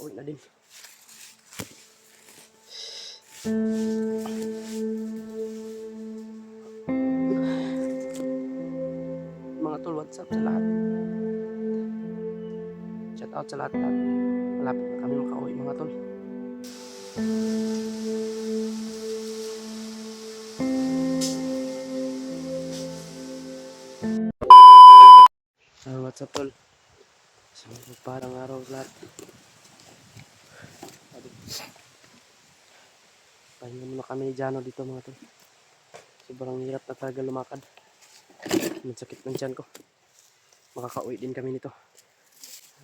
Uwi na din. Mga tol, what's up sa lahat? Shout out sa lahat-lahat. Malapit na kami makauwi mga tol. What's up tol? So, parang araw sa lahat. Pahinga muna kami ni Jano dito mga tol. Sobrang hirap na talaga lumakad. Magsakit ng tiyan ko. Makakauwi din kami nito.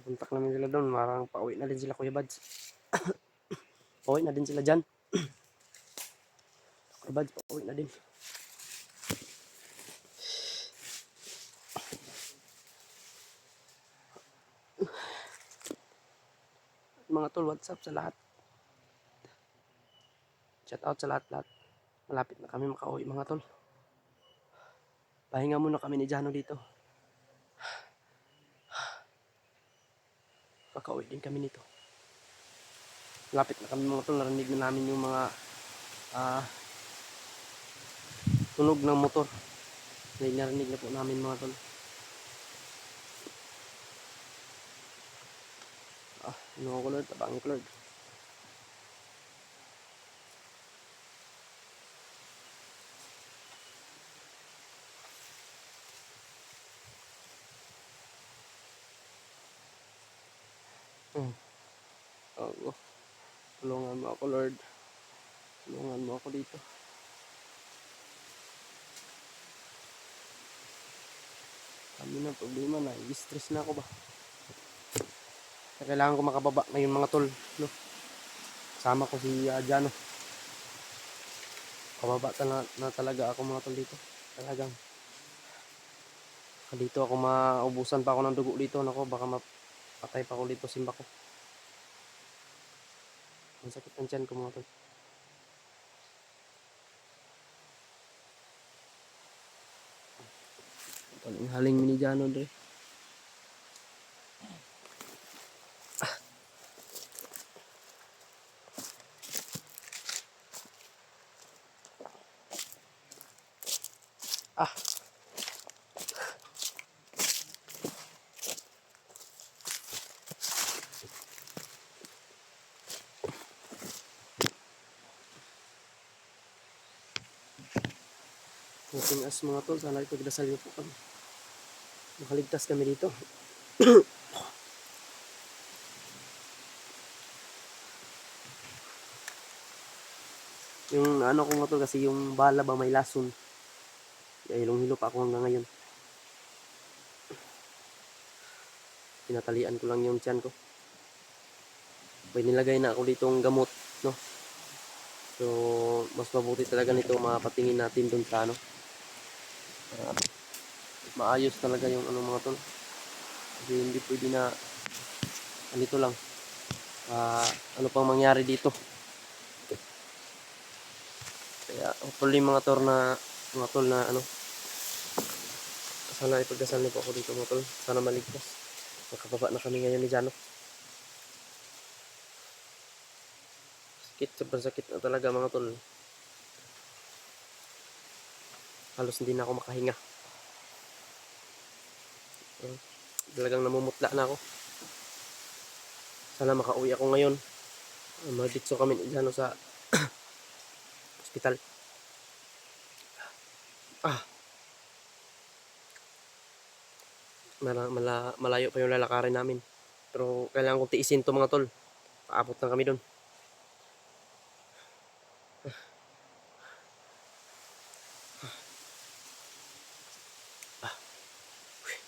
Puntak namin sila doon. Marang pauwi na din sila Kuya Bads. Pauwi na din sila dyan. Kuya Bads, pauwi na din. Mga tol, what's up sa lahat? Shout out sa lahat-lahat. Malapit na kami makauwi mga tol. Pahinga muna kami ni Jano dito. Kakauwi din kami nito. Malapit na kami mga tol. Narinig na namin yung mga tunog ng motor. Narinig na po namin mga tol. Ano ko Lord? Tabangin ko Lord. Oh, tulungan mo ako Lord. Tulungan mo ako dito. Kami na problema na. I-stress na ako ba? Kailangan ko makababa ngayon mga tol. No? Kasama ko si Jano. Kababa na talaga ako mga tol dito. Talagang. Dito ako maubusan pa ako ng dugo dito. Nako, baka mapatay pa ako dito simba ko. Ang sakit ng tiyan ko mga tol. Ang haling mini Jano dre. Ating as mga tol, sana ipagdasal niyo po kami. Makaligtas kami dito. Yung ano ko mga tol, kasi yung bala ba may lason. Kaya hilong-hilo pa ako hanggang ngayon. Tinatalian ko lang yung tiyan ko. May nilagay na ako ditong gamot, no? So, mas mabuti talaga nito mapatingin natin dun sa ano. Maayos talaga yung ano mga tol. Kasi hindi pwede na ganito lang. Ano pang mangyari dito. Kaya hopefully mga tol na ano, sana ipagdasal niyo po ako dito mga tol. Sana maligtas. Makababa na kami ngayon ni Jano. Sobrang sakit na talaga mga tol. Halos hindi na ako makahinga. Talagang namumutla na ako. Sana makauwi ako ngayon. Magditso kami dyan sa hospital. Malayo pa yung lalakarin namin. Pero kailangan kong tiisin to mga tol. Paabot na kami dun.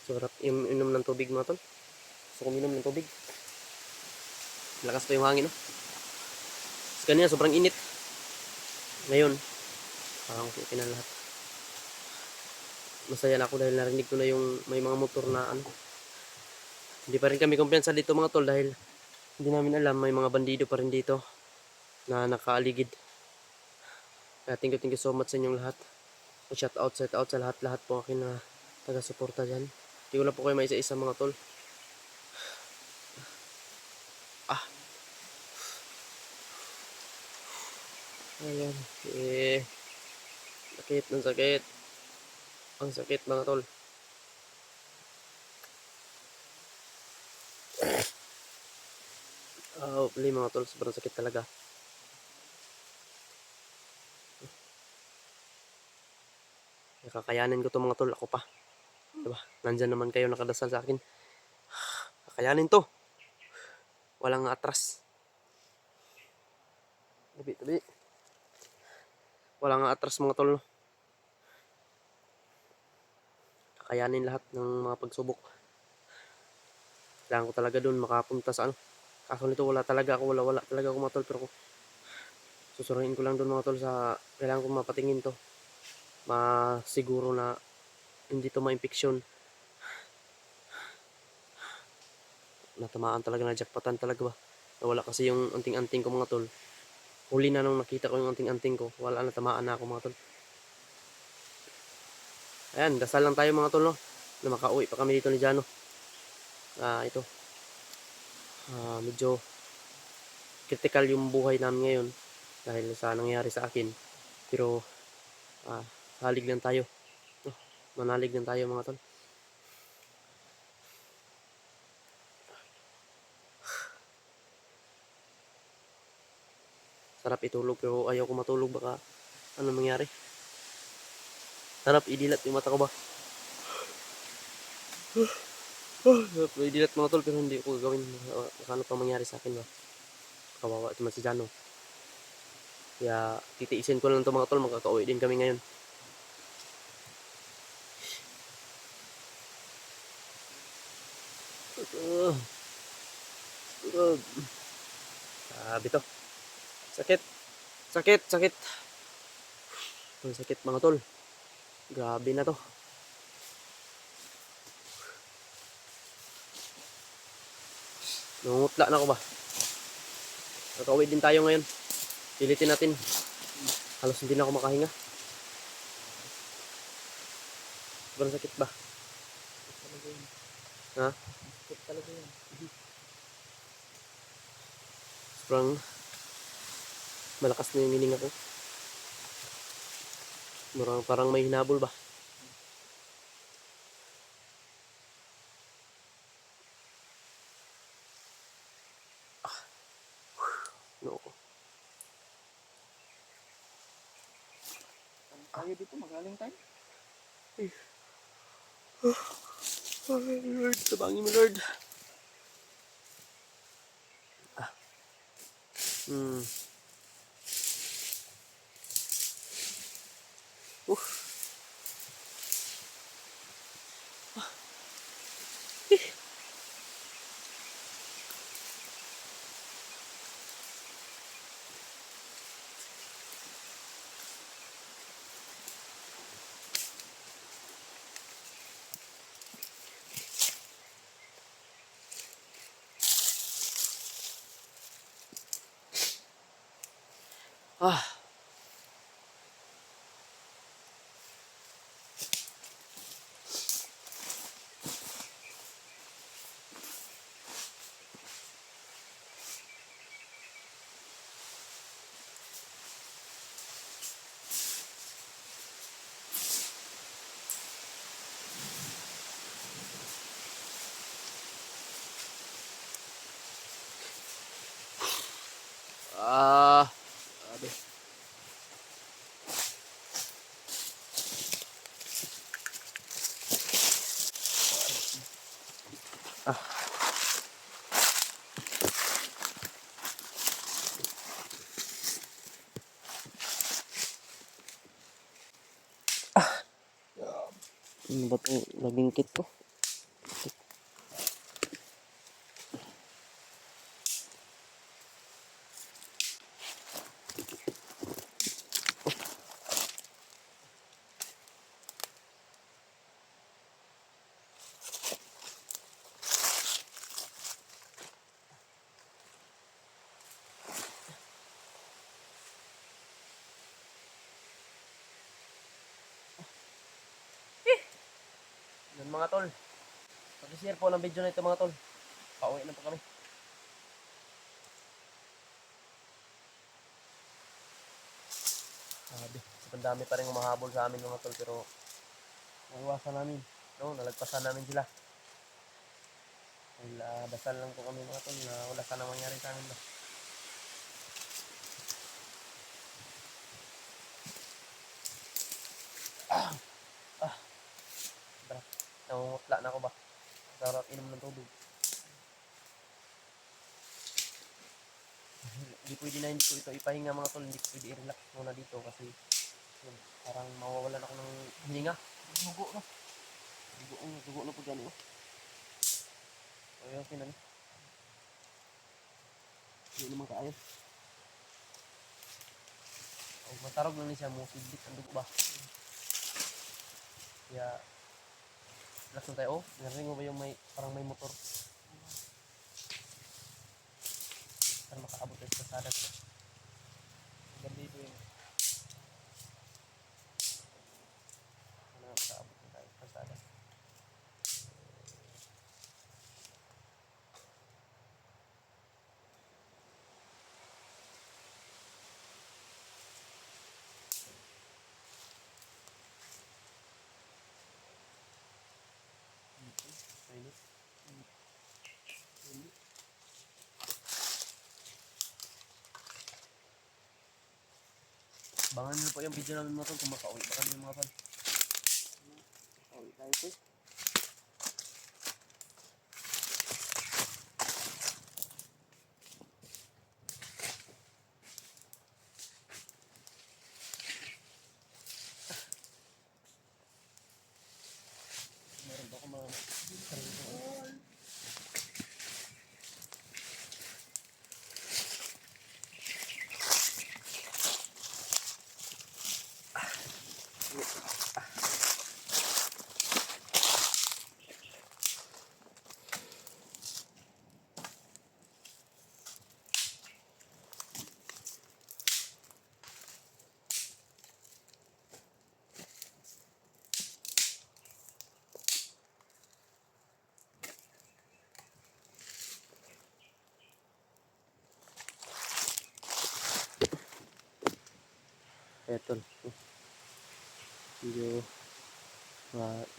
Sarap inom ng tubig mga tol. Gusto kong inom ng tubig. Lakas pa yung hangin, no? Kasi kanina sobrang init. Ngayon, parang okay na lahat. Masaya na ako dahil narinig ko na yung may mga motor na ano. Hindi pa rin kami kumpiyansa dito mga tol dahil hindi namin alam may mga bandido pa rin dito na nakaaligid. Kaya thank you so much sa inyong lahat. Shout out sa lahat-lahat po akin na taga-suporta dyan. Hindi ko na po kayo may isa-isa mga tol. Ayan. Sakit ng sakit. Ang sakit mga tol. Hopefully mga tol, sobrang sakit talaga. Kakayanin ko to mga tol, ako pa. Diba? Nandyan naman kayo nakadasal sa akin. Kakayanin to. Walang atras. Tabi. Walang atras mga tol. Kakayanin lahat ng mga pagsubok. Kailangan ko talaga dun makapunta sa ano. Kaso nito wala talaga ako, wala talaga ako mga tol. Pero susuriin ko lang dun mga tol sa kailangan ko mapatingin to. Masiguro na hindi to ma-infeksyon. Natamaan talaga, na jackpotan talaga ba. Nawala kasi yung anting-anting ko mga tol. Huli na nung nakita ko yung anting-anting ko. Wala na, tamaan na ako mga tol. Ayan, dasal lang tayo mga tol no. Na makauwi pa kami dito ni Jano. Ito. Medyo critical yung buhay namin ngayon. Dahil sa nangyari sa akin. Pero halig lang tayo. Manalig lang tayo mga tol. Sarap itulog pero ayaw ko matulog, baka ano mangyari. Sarap idilat yung mata ko ba. Sarap idilat mga tol pero hindi ko gagawin. Baka ano pa mangyari sa akin ba. Kawawa ito man si Jano. Kaya titiisin ko lang ito mga tol, magkakauwi din kami ngayon. Sabi to. Sakit. Ang sakit mga tol. Grabe na to. Nungutla na ako ba. Magkauwi din tayo ngayon. Pilitin natin. Halos hindi na ako makahinga. Sobrang sakit ba? Ha? Sakit talaga yun. Sobrang malakas na yung hininga ko. Parang may hinabol ba? No. Tayo dito, magaling tayo. Ay, Lord, tabangin mo, Lord. Hmm. Ah. Grabe. Ano ba itong nagingkit ko? Yan mga tol. Pag-share po ng video na ito mga tol. Pauwi na po kami. Sabi, sobrang dami pa rin humahabol sa amin mga tol, pero naiwasan namin. No, nalagpasan namin sila. Dahil dasal lang po kami mga tol na wala sanang mangyari sa amin ba. Tara, nangungutla na ako ba? Sarap inom ng tubig. Hindi pwede na hindi ko ito ipahinga mga tol, hindi ko pwede i-relax muna dito kasi yun, parang mawawalan ako ng hininga. Nugo na. Dugo na po dyan oh. Okay na. Hindi naman kaayo. Oh, matarog lang niya mo, sidlit ang dugo ba? Kaya, relax na tayo. Oh, narinig mo ba yung parang may motor? Para makaabot tayo sa kasada ko. Bandido yun. Para makaabot tayo sa kasada. Mainit. Abangan nyo po yung video namin mga tol kung makauwi pa kami mga tol. Uwi tayo po. Meron pa ako mga eto. Medyo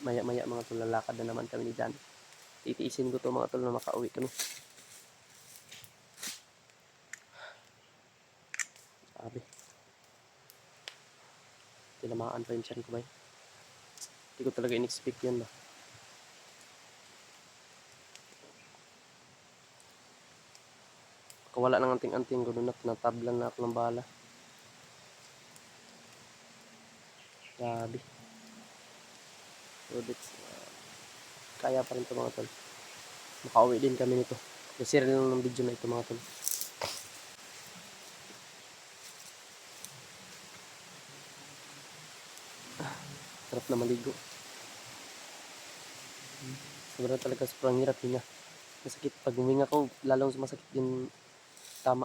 maya-maya mga tol, lalakad na naman kami ni Dan. Titiisin ko to mga tol na makauwi kami. Sabi. Tinamaan pa yung tiyan ko ba yun? Hindi ko talaga in-expect yan ba. Kawala ng anting-anting ko doon at natablan na ako ng bala. Sabi. So that's, kaya pa rin ito mga tol. Makauwi din kami nito. Kasi rin lang ng video na ito mga tol. Sarap na maligo. Sobrang talaga sobrang hirap hinga. Masakit. Pag huminga ko, lalong sumasakit yung tama.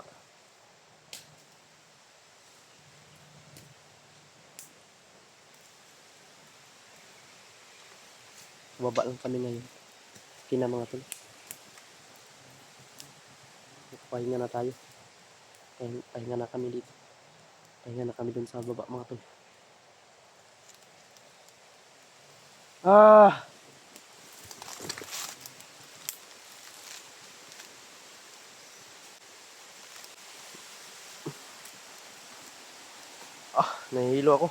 Baba lang kami ngayon. Okay na mga tol. Pahinga na tayo. Pahinga na kami dito. Pahinga na kami dun sa baba mga tol. Nahihilo ako.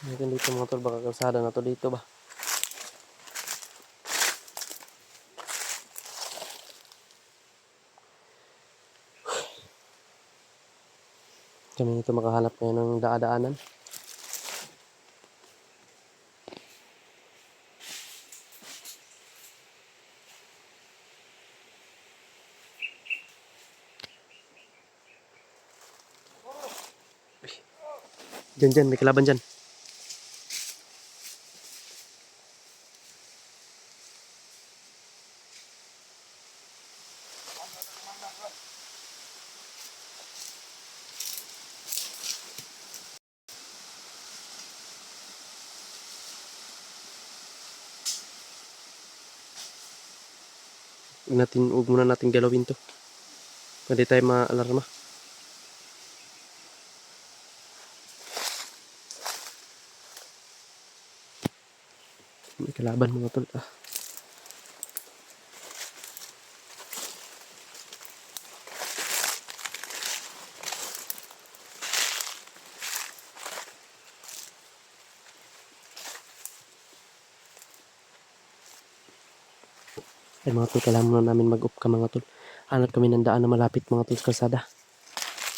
Ngayon dito mga tol, baka kalsada na to dito ba. Kami dito makahanap ngayon ng daadaanan. Dyan, may kalaban dyan. Huwag muna natin galawin to. Pwede tayo ma-alarma. May kalaban mga tol. Ay mga tol, kailangan muna namin mag-off ka mga tol. Hanap kami ng daan na malapit mga tol sa kalsada.